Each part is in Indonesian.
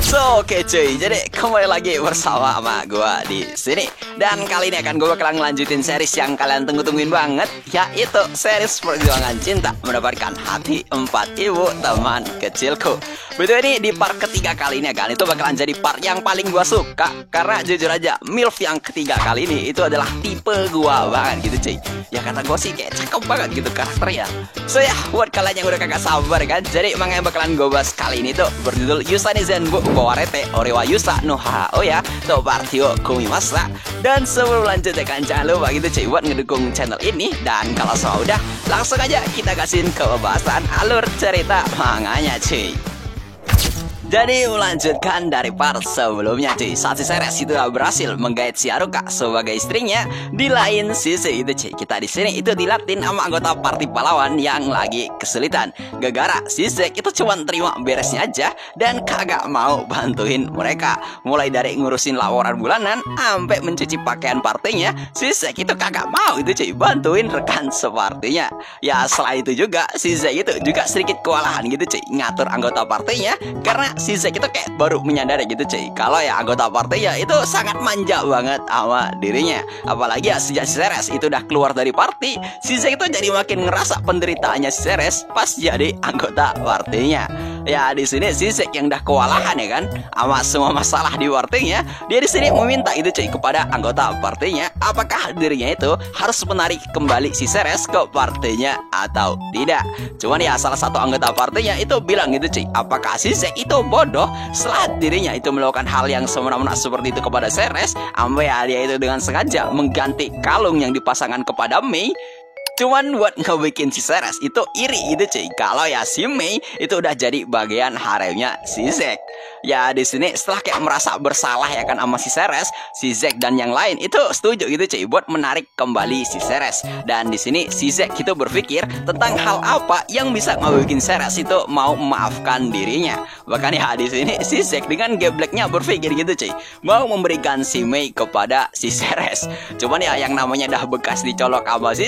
Oke cuy, jadi kembali lagi bersama sama gue di sini. Dan kali ini akan gue bakalan ngelanjutin series yang kalian tunggu-tungguin banget, yaitu series Perjuangan Cinta Mendapatkan Hati 4 Ibu Teman Kecilku. Betul, ini di part ketiga kali ini kan, itu bakalan jadi part yang paling gue suka. Karena jujur aja, MILF yang ketiga kali ini itu adalah tipe gue banget gitu cuy. Ya kata gue sih kayak cakep banget gitu karakternya. So ya, buat kalian yang udah kagak sabar kan, jadi emang yang bakalan gue bahas kali ini tuh berjudul Yusani Zenbu Bawarete Orewa Yusa no Haoya to Partio Kumimasa. Dan sebelum lanjut ya kan, jangan lupa gitu cuy buat ngedukung channel ini. Dan kalau semua udah, langsung aja kita kasihin ke pembahasan alur cerita manganya cuy. Jadi melanjutkan dari part sebelumnya cuy, saat si Ceres itu berhasil menggait si Haruka sebagai istrinya. Di lain sisi itu cuy, kita di sini itu dilatin sama anggota party pahlawan yang lagi kesulitan. Gara-gara si Zack itu cuma terima beresnya aja dan kagak mau bantuin mereka. Mulai dari ngurusin laporan bulanan sampai mencuci pakaian partinya, si Zack itu kagak mau itu cuy bantuin rekan separtinya. Ya selain itu juga si Zack itu juga sedikit kewalahan gitu cuy ngatur anggota partinya, karena si Zack itu kayak baru menyadari gitu cuy kalau ya anggota partinya itu sangat manja banget sama dirinya. Apalagi ya sejak si Ceres itu udah keluar dari party, si Zack itu jadi makin ngerasa penderitaannya si Ceres pas jadi anggota partinya. Ya di sini si Zack yang udah kewalahan ya kan sama semua masalah di partinya, dia di sini meminta itu cuy kepada anggota partinya apakah dirinya itu harus menarik kembali si Ceres ke partinya atau tidak. Cuman ya salah satu anggota partinya itu bilang gitu cuy, apakah si Zack itu bodoh setelah dirinya itu melakukan hal yang semena-mena seperti itu kepada Ceres, sampai ya dia itu dengan sengaja mengganti kalung yang dipasangkan kepada Mei cuman buat ngebikin si Ceres itu iri gitu cuy kalau ya si Mei itu udah jadi bagian haremnya si Zack. Ya di sini setelah kayak merasa bersalah ya kan sama si Ceres, si Zack dan yang lain itu setuju gitu cuy buat menarik kembali si Ceres. Dan di sini si Zack itu berpikir tentang hal apa yang bisa ngebikin Ceres itu mau memaafkan dirinya. Bahkan ya di sini si Zack dengan gebleknya berpikir gitu cuy mau memberikan si Mei kepada si Ceres. Cuman ya yang namanya dah bekas dicolok sama si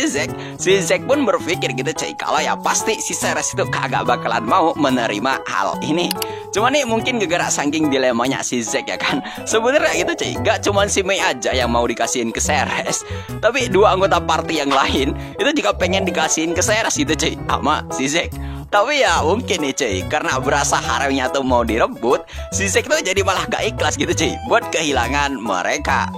Zack pun berpikir gitu cuy kalau ya pasti si Ceres itu kagak bakalan mau menerima hal ini. Cuman nih mungkin gara-gara saking dilemanya si Zack ya kan, sebenarnya gitu cuy gak cuman si Mei aja yang mau dikasihin ke Ceres, tapi dua anggota party yang lain itu juga pengen dikasihin ke Ceres gitu cuy sama si Zack. Tapi ya mungkin nih cuy, karena berasa haremnya tuh mau direbut, si Zack tuh jadi malah gak ikhlas gitu cuy buat kehilangan mereka.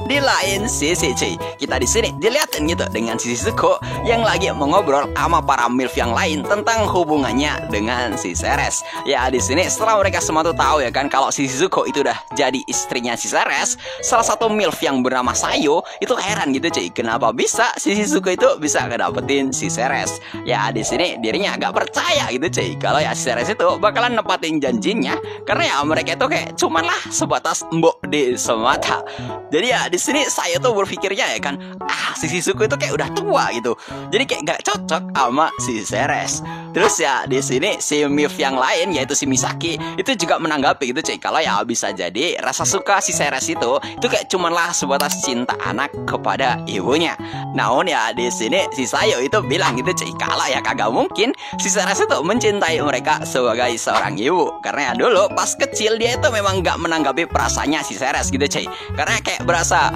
Di lain sisi cuy, kita di sini dilihatin gitu dengan si Shizuko yang lagi mengobrol sama para MILF yang lain tentang hubungannya dengan si Ceres. Ya di sini setelah mereka semua tuh tahu ya kan kalau si Shizuko itu udah jadi istrinya si Ceres, salah satu MILF yang bernama Sayo itu heran gitu cuy, kenapa bisa si Shizuko itu bisa ngedapetin si Ceres. Ya di sini dirinya agak percaya gitu cuy kalau ya si Ceres itu bakalan nepatin janjinya, karena ya mereka itu kayak cuman lah sebatas mbok di semata. Jadi ya di sini saya tuh berpikirnya ya kan, si Shizuko itu kayak udah tua gitu, jadi kayak gak cocok sama si Ceres. Terus ya di sini si MILF yang lain yaitu si Misaki itu juga menanggapi gitu cuy kalau ya bisa jadi rasa suka si Ceres itu kayak cumanlah sebatas cinta anak kepada ibunya. Namun ya di sini si Sayo itu bilang gitu cuy kalau ya kagak mungkin si Ceres itu mencintai mereka sebagai seorang ibu, karena ya dulu pas kecil dia itu memang gak menanggapi perasaannya si Ceres gitu cuy, karena kayak berasa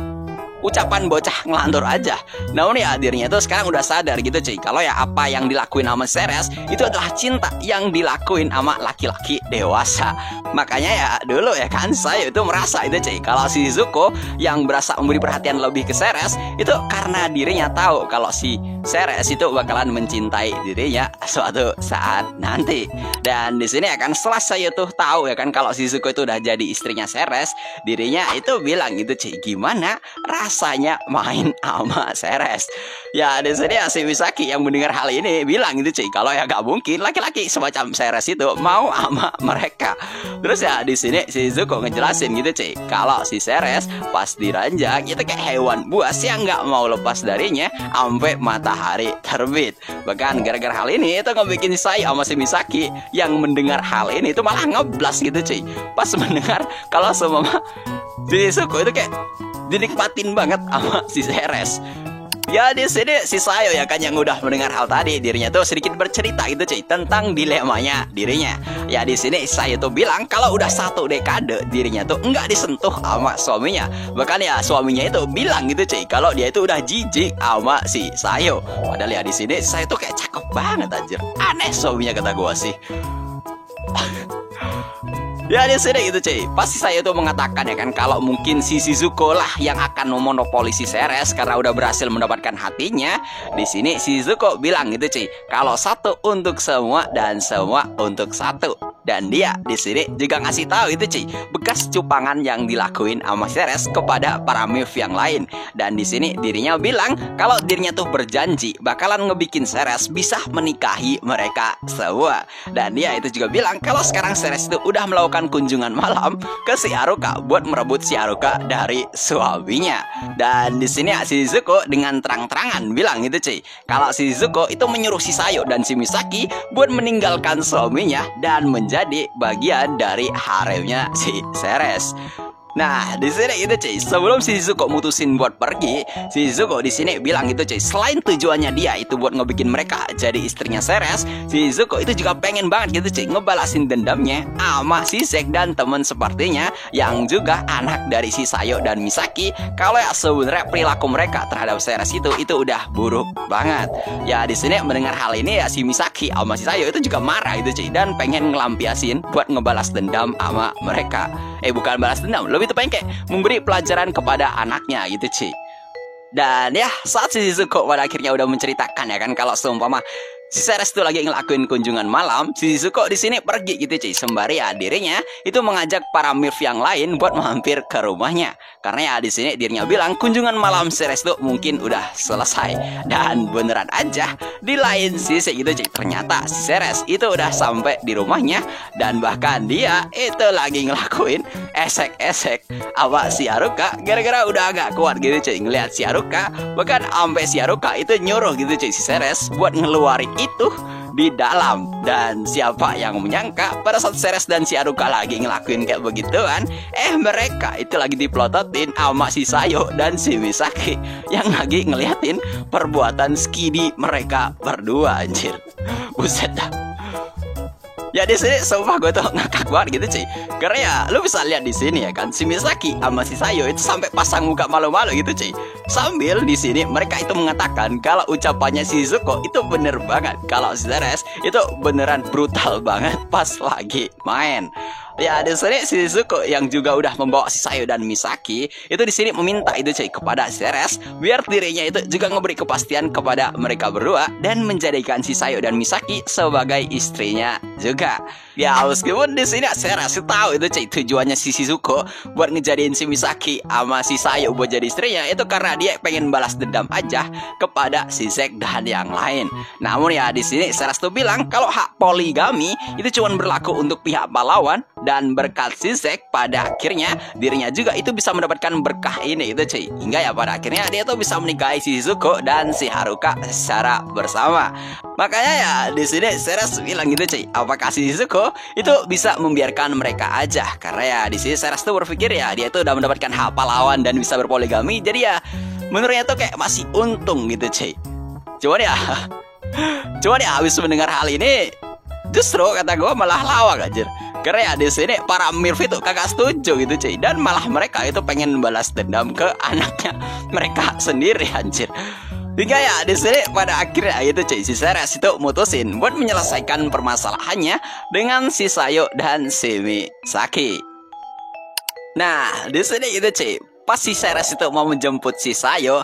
ucapan bocah ngelantur aja. Namun ya dirinya tuh sekarang udah sadar gitu cuy kalau ya apa yang dilakuin sama Ceres itu adalah cinta yang dilakuin sama laki-laki dewasa. Makanya ya dulu ya kan saya itu merasa itu cuy kalau si Shizuko yang berasa memberi perhatian lebih ke Ceres itu karena dirinya tahu kalau si Ceres itu bakalan mencintai dirinya suatu saat nanti. Dan di sini akan setelah saya tuh tahu ya kan kalau si Shizuko itu udah jadi istrinya Ceres, dirinya itu bilang gitu cuy gimana rasanya main sama Ceres. Ya di sini ya si Misaki yang mendengar hal ini bilang gitu cuy kalau ya gak mungkin laki-laki semacam Ceres itu mau sama mereka. Terus ya di sini si Shizuko ngejelasin gitu cuy kalau si Ceres pas diranjak itu kayak hewan buas yang gak mau lepas darinya sampai matahari terbit. Bahkan gara-gara hal ini itu ngebikin saya sama si Misaki yang mendengar hal ini itu malah ngeblas gitu cuy pas mendengar kalau semua si Shizuko itu kayak dinikmatin banget sama si Ceres. Ya di sini si Sayo ya kan yang udah mendengar hal tadi, dirinya tuh sedikit bercerita gitu cuy tentang dilemanya dirinya. Ya di sini Sayo tuh bilang kalau udah 1 dekade dirinya tuh enggak disentuh sama suaminya. Bahkan ya suaminya itu bilang gitu cuy kalau dia itu udah jijik sama si Sayo. Padahal ya di sini Sayo tuh kayak cakep banget anjir. Aneh suaminya kata gua sih. Ya di sini gitu cuy. Pasti saya tuh mengatakan ya kan kalau mungkin si Shizuko lah yang akan memonopoli si Ceres karena udah berhasil mendapatkan hatinya. Di sini si Shizuko bilang gitu cuy, kalau 1 untuk semua dan semua untuk 1. Dan dia di sini juga ngasih tahu itu cuy bekas cupangan yang dilakuin sama Ceres kepada para MILF yang lain. Dan di sini dirinya bilang kalau dirinya tuh berjanji bakalan ngebikin Ceres bisa menikahi mereka semua. Dan dia itu juga bilang kalau sekarang Ceres itu udah melakukan kunjungan malam ke si Haruka buat merebut si Haruka dari suaminya. Dan di sini si Shizuko dengan terang-terangan bilang gitu cuy kalau si Shizuko itu menyuruh si Sayo dan si Misaki buat meninggalkan suaminya dan menjadi bagian dari haremnya si Ceres. Nah, di sini itu cuy, sebelum si Shizuko mutusin buat pergi, si Shizuko di sini bilang gitu cuy, selain tujuannya dia itu buat ngebikin mereka jadi istrinya Ceres, si Shizuko itu juga pengen banget gitu cuy ngebalasin dendamnya sama si Zack dan temen sepertinya yang juga anak dari si Sayo dan Misaki. Kalau ya sebenarnya perilaku mereka terhadap Ceres itu udah buruk banget. Ya di sini mendengar hal ini ya si Misaki sama si Sayo itu juga marah itu cuy dan pengen ngelampiasin buat ngebalas dendam sama mereka. Bukan balas dendam, lebih tepatnya kayak memberi pelajaran kepada anaknya gitu cuy. Dan ya saat si Shizuko pada akhirnya udah menceritakan ya kan kalau seumpama si Ceres tuh lagi ngelakuin kunjungan malam, si Shizuko di sini pergi gitu cuy sembari ya dirinya itu mengajak para MILF yang lain buat mampir ke rumahnya. Karena ya di sini dirinya bilang kunjungan malam Ceres tuh mungkin udah selesai. Dan beneran aja di lain sisi gitu cuy, ternyata si Ceres itu udah sampai di rumahnya dan bahkan dia itu lagi ngelakuin esek-esek sama si Haruka gara-gara udah agak kuat gitu cuy ngelihat si Haruka. Bahkan sampai si Haruka itu nyuruh gitu cuy si Ceres buat ngeluarin itu di dalam. Dan siapa yang menyangka pada saat Ceres dan si Haruka lagi ngelakuin kayak begituan, mereka itu lagi diplototin sama si Sayo dan si Misaki yang lagi ngeliatin perbuatan skidi mereka berdua anjir. Buset dah. Ya di sini sumpah gue tuh ngakak banget gitu cuy. Karena ya lu bisa lihat di sini ya kan si Misaki sama si Sayo itu sampai pasang muka malu-malu gitu cuy. Sambil di sini mereka itu mengatakan kalau ucapannya si Shizuko itu bener banget. Kalau si Ceres itu beneran brutal banget pas lagi main. Ya di sini si Shizuko yang juga udah membawa si Sayo dan Misaki itu di sini meminta itu cuy kepada si Ceres biar dirinya itu juga ngeberi kepastian kepada mereka berdua dan menjadikan si Sayo dan Misaki sebagai istrinya juga. Ya meskipun di sini Ceres tahu itu cuy tujuannya si Shizuko buat ngejadiin si Misaki sama si Sayo buat jadi istrinya itu karena dia pengen balas dendam aja kepada si Zack dan yang lain. Namun ya di sini Ceres tuh bilang kalau hak poligami itu cuma berlaku untuk pihak pahlawan. Dan berkat si Zack pada akhirnya dirinya juga itu bisa mendapatkan berkah ini itu cuy. Hingga ya pada akhirnya dia tuh bisa menikahi si Shizuko dan si Haruka secara bersama. Makanya ya di sini Ceres bilang gitu cuy, apakah si Shizuko itu bisa membiarkan mereka aja? Karena ya di sini Ceres tuh berpikir ya dia tuh udah mendapatkan hak pahlawan dan bisa berpoligami. Jadi ya menurutnya tuh kayak masih untung gitu cuy. Cuman ya habis mendengar hal ini justru kata gue malah lawak anjir. Karena ya di sini para MILF itu kagak setuju gitu cuy. Dan malah mereka itu pengen balas dendam ke anaknya mereka sendiri anjir. Hingga ya di sini pada akhirnya gitu cuy si Ceres itu mutusin buat menyelesaikan permasalahannya dengan si Sayo dan si Misaki. Nah di sini gitu cuy, pas si Ceres itu mau menjemput si Sayo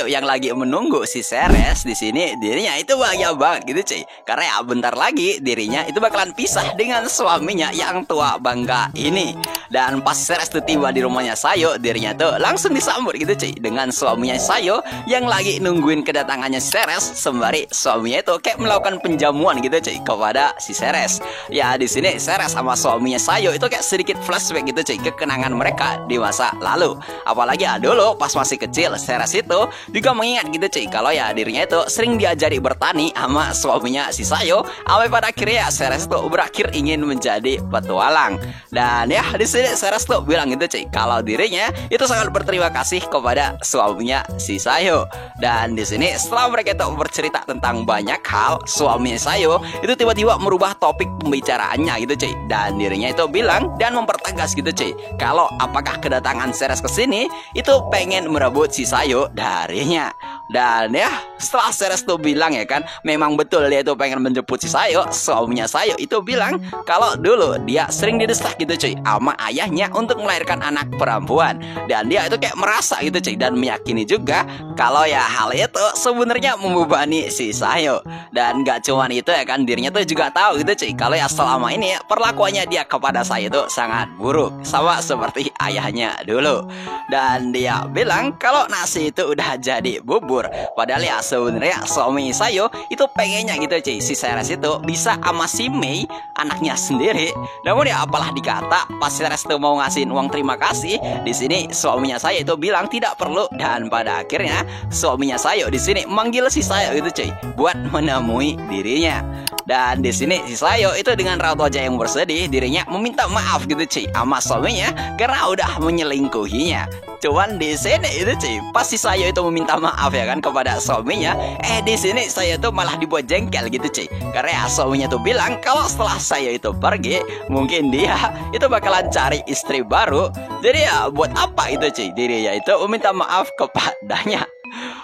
yang lagi menunggu si Ceres di sini dirinya itu bahagia banget gitu cuy. Karena ya bentar lagi dirinya itu bakalan pisah dengan suaminya yang tua bangga ini. Dan pas Ceres tuh tiba di rumahnya Sayo, dirinya tuh langsung disambut gitu cuy dengan suaminya Sayo yang lagi nungguin kedatangannya si Ceres. Sembari suaminya itu kayak melakukan penjamuan gitu cuy kepada si Ceres. Ya di sini Ceres sama suaminya Sayo itu kayak sedikit flashback gitu cuy ke kenangan mereka di masa lalu. Apalagi ya dulu pas masih kecil Ceres itu juga mengingat gitu cuy kalau ya dirinya itu sering diajari bertani sama suaminya si Sayo. Sampai pada akhirnya Ceres itu berakhir ingin menjadi petualang. Dan ya di sini sini Ceres tuh bilang gitu cuy, kalau dirinya itu sangat berterima kasih kepada suaminya si Sayo. Dan di sini setelah mereka itu bercerita tentang banyak hal, suaminya Sayo itu tiba-tiba merubah topik pembicaraannya gitu cuy. Dan dirinya itu bilang dan mempertegas gitu cuy, kalau apakah kedatangan Ceres ke sini itu pengen merebut si Sayo darinya. Dan ya setelah Ceres tuh bilang ya kan, memang betul dia itu pengen menjemput si Sayo, suaminya Sayo itu bilang kalau dulu dia sering didesak gitu cuy sama ayahnya untuk melahirkan anak perempuan. Dan dia itu kayak merasa gitu cuy, dan meyakini juga kalau ya hal itu sebenarnya membebani si Sayo. Dan gak cuman itu ya kan, dirinya tuh juga tahu gitu cuy, kalau ya selama ini perlakuannya dia kepada Sayo itu sangat buruk, sama seperti ayahnya dulu. Dan dia bilang kalau nasi itu udah jadi bubur, padahal ya sebenarnya suami Sayo itu pengennya gitu cuy, si Ceres itu bisa sama si Mei anaknya sendiri. Namun ya apalah dikata, pas Ceres tuh mau ngasihin uang terima kasih, di sini suaminya Sayo itu bilang tidak perlu. Dan pada akhirnya suaminya Sayo di sini manggil si Sayo itu cuy buat menemui dirinya. Dan di sini si Sayo itu dengan raut wajah yang bersedih, dirinya meminta maaf gitu cuy sama suaminya karena udah menyelingkuhinya. Cuman di sini itu cuy, pas si Sayo itu meminta maaf ya kan kepada suaminya, di sini Sayo tuh malah dibuat jengkel gitu cuy, karena ya suaminya tuh bilang kalau setelah Sayo itu pergi, mungkin dia itu bakalan cari istri baru. Jadi ya buat apa itu cuy, dirinya itu meminta maaf kepadanya.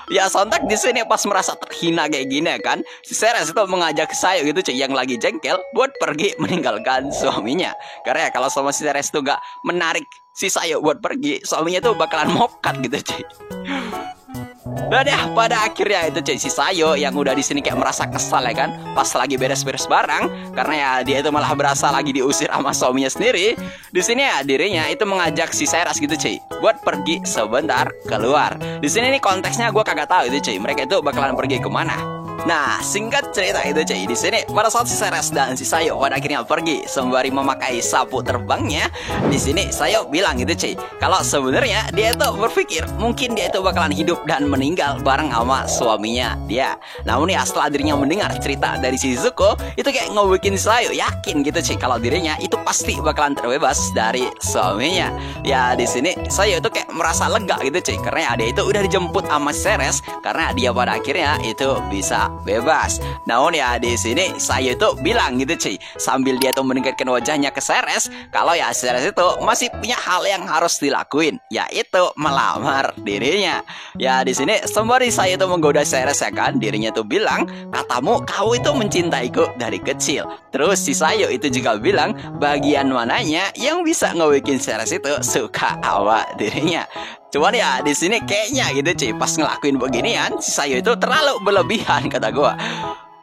Ya sontak di sini pas merasa terhina kayak gini kan, si Ceres itu mengajak Sayo gitu cuy yang lagi jengkel buat pergi meninggalkan suaminya. Karena ya kalau sama si Ceres tuh gak menarik si Sayo buat pergi, suaminya tuh bakalan mokat gitu cuy. Dan ya pada akhirnya itu cuy, si Sayo yang udah di sini kayak merasa kesal ya kan, pas lagi beres-beres barang, karena ya dia itu malah berasa lagi diusir sama suaminya sendiri. Di sini ya dirinya itu mengajak si Ceres gitu cuy buat pergi sebentar keluar. Di sini nih konteksnya gue kagak tahu itu cuy, mereka itu bakalan pergi kemana. Nah, singkat cerita itu cuy, di sini pada saat si Ceres dan si Sayo pada akhirnya pergi sembari memakai sapu terbangnya, di sini Sayo bilang gitu cuy, kalau sebenarnya dia itu berpikir mungkin dia itu bakalan hidup dan meninggal bareng sama suaminya dia. Namun ya setelah dirinya mendengar cerita dari si Zuko, itu kayak ngebikin Sayo yakin gitu cuy kalau dirinya itu pasti bakalan terbebas dari suaminya. Ya di sini Sayo itu kayak merasa lega gitu cuy, karena dia itu udah dijemput sama Ceres, karena dia pada akhirnya itu bisa bebas. Namun ya di sini Sayo itu bilang gitu cuy, sambil dia tuh meningkatkan wajahnya ke Ceres, kalau ya Ceres itu masih punya hal yang harus dilakuin, yaitu melamar dirinya. Ya di sini sembari Sayo itu menggoda Ceres ya kan, dirinya tuh bilang, katamu kau itu mencintaiku dari kecil. Terus si Sayo itu juga bilang bagian mananya yang bisa ngebikin Ceres itu suka awak dirinya. Cuman ya di sini kayaknya gitu cuy, pas ngelakuin beginian si Sayo itu terlalu berlebihan kata gua.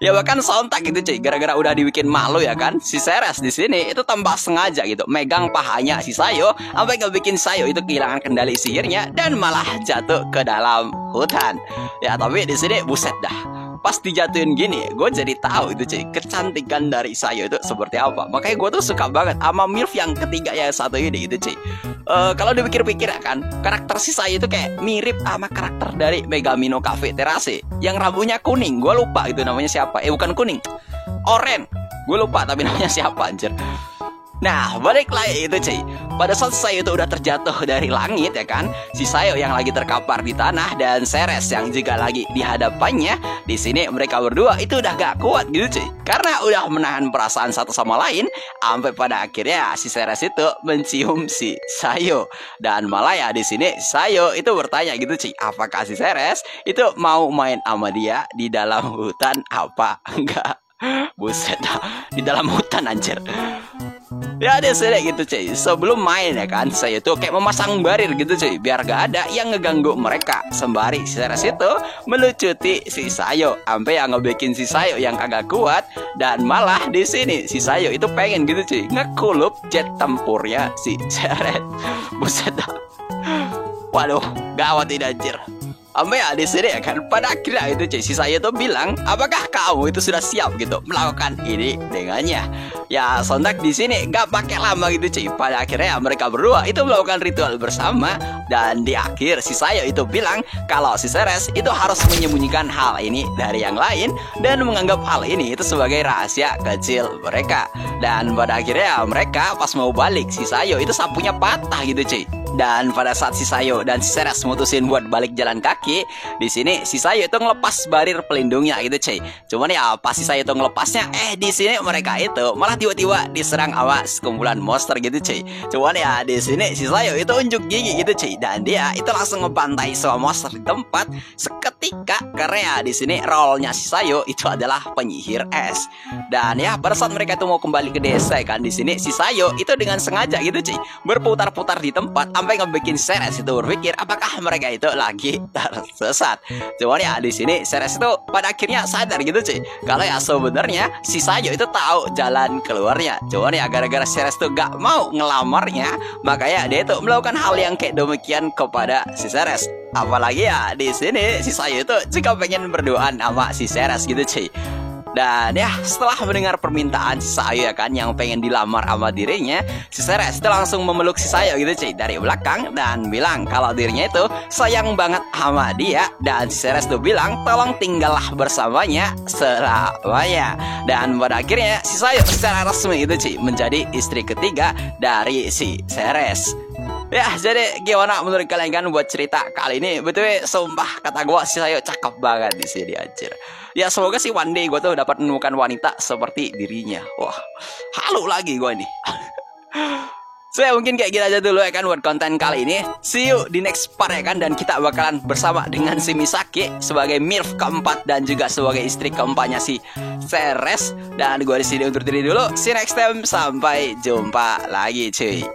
Ya bahkan sontak gitu cuy, gara-gara udah dibikin malu ya kan, si Ceres di sini itu tanpa sengaja gitu megang pahanya si Sayo sampai ngebikin Sayo itu kehilangan kendali sihirnya dan malah jatuh ke dalam hutan. Ya tapi di sini buset dah, pas dijatuhin gini, gue jadi tahu itu cuy, kecantikan dari Sayo itu seperti apa. Makanya gue tuh suka banget sama MILF yang ketiga yang satu ini gitu cuy. Kalau dipikir-pikir ya kan, karakter si Sayo itu kayak mirip sama karakter dari Megami no Cafe Terase yang rambutnya kuning, gue lupa itu namanya siapa. Bukan kuning, oren, gue lupa tapi namanya siapa anjir. Nah balik lagi itu cuy, pada saat Sayo itu udah terjatuh dari langit ya kan, si Sayo yang lagi terkapar di tanah dan Ceres yang juga lagi di hadapannya, di sini mereka berdua itu udah gak kuat gitu cuy, karena udah menahan perasaan satu sama lain, sampai pada akhirnya si Ceres itu mencium si Sayo. Dan malah ya di sini Sayo itu bertanya gitu cuy, apakah si Ceres itu mau main sama dia di dalam hutan apa enggak. Buset dah, di dalam hutan anjir. Ya dia sudah gitu cuy, sebelum main ya kan, saya tuh kayak memasang barir gitu cuy, biar gak ada yang ngeganggu mereka. Sembari si Ceres itu melucuti si Sayo, sampai yang ngebikin si Sayo yang kagak kuat. Dan malah di sini si Sayo itu pengen gitu cuy ngekulup jet tempurnya si Ceres. Buset dah. Waduh, gawat ini anjir. Sampai ya di sini ya kan, pada akhirnya itu cuy, si Sayo tuh bilang, apakah kamu itu sudah siap gitu melakukan ini dengannya? Ya sontak di sini nggak pakai lama gitu cuy. Pada akhirnya ya, mereka berdua itu melakukan ritual bersama, dan di akhir si Sayo itu bilang kalau si Ceres itu harus menyembunyikan hal ini dari yang lain dan menganggap hal ini itu sebagai rahasia kecil mereka. Dan pada akhirnya ya, mereka pas mau balik si Sayo itu sapunya patah gitu cuy. Dan pada saat si Sayo dan si Ceres mutusin buat balik jalan kaki, di sini si Sayo itu ngelepas barir pelindungnya gitu cuy. Cuman ya pas si Sayo itu ngelepasnya, di sini mereka itu malah tiba-tiba diserang sama sekumpulan monster gitu cuy. Cuman ya di sini si Sayo itu unjuk gigi gitu cuy, dan dia itu langsung ngebantai semua monster di tempat seketika, karena ya di sini role-nya si Sayo itu adalah penyihir es. Dan ya pada saat mereka itu mau kembali ke desa kan, di sini si Sayo itu dengan sengaja gitu cuy berputar-putar di tempat sampai ngebikin Ceres itu berpikir apakah mereka itu lagi tersesat. Cuman ya di sini Ceres itu pada akhirnya sadar gitu cuy, kalau ya sebenarnya si Sayo itu tahu jalan keluarnya. Cuman ya gara-gara Ceres tuh gak mau ngelamarnya, makanya dia itu melakukan hal yang kayak demikian kepada si Ceres. Apalagi ya di sini si Sayo itu juga pengen berduaan sama si Ceres gitu cuy. Dan ya setelah mendengar permintaan si Sayo ya kan, yang pengen dilamar sama dirinya, si Ceres itu langsung memeluk si Sayo gitu cuy dari belakang dan bilang kalau dirinya itu sayang banget sama dia. Dan si Ceres tuh bilang tolong tinggallah bersamanya selamanya. Dan pada akhirnya si Sayo secara resmi itu cuy menjadi istri ketiga dari si Ceres. Ya, jadi gimana menurut kalian kan buat cerita kali ini? Betul, sumpah kata gue si Sayo cakep banget di sini anjir. Ya semoga sih one day gue tuh dapat menemukan wanita seperti dirinya. Wah, halu lagi gue nih. So ya mungkin kayak gitu aja dulu ya kan buat konten kali ini. See you di next part ya kan, dan kita bakalan bersama dengan si Misaki sebagai MILF keempat dan juga sebagai istri keempatnya si Ceres. Dan gue di sini undur diri dulu. See you next time, sampai jumpa lagi cuy.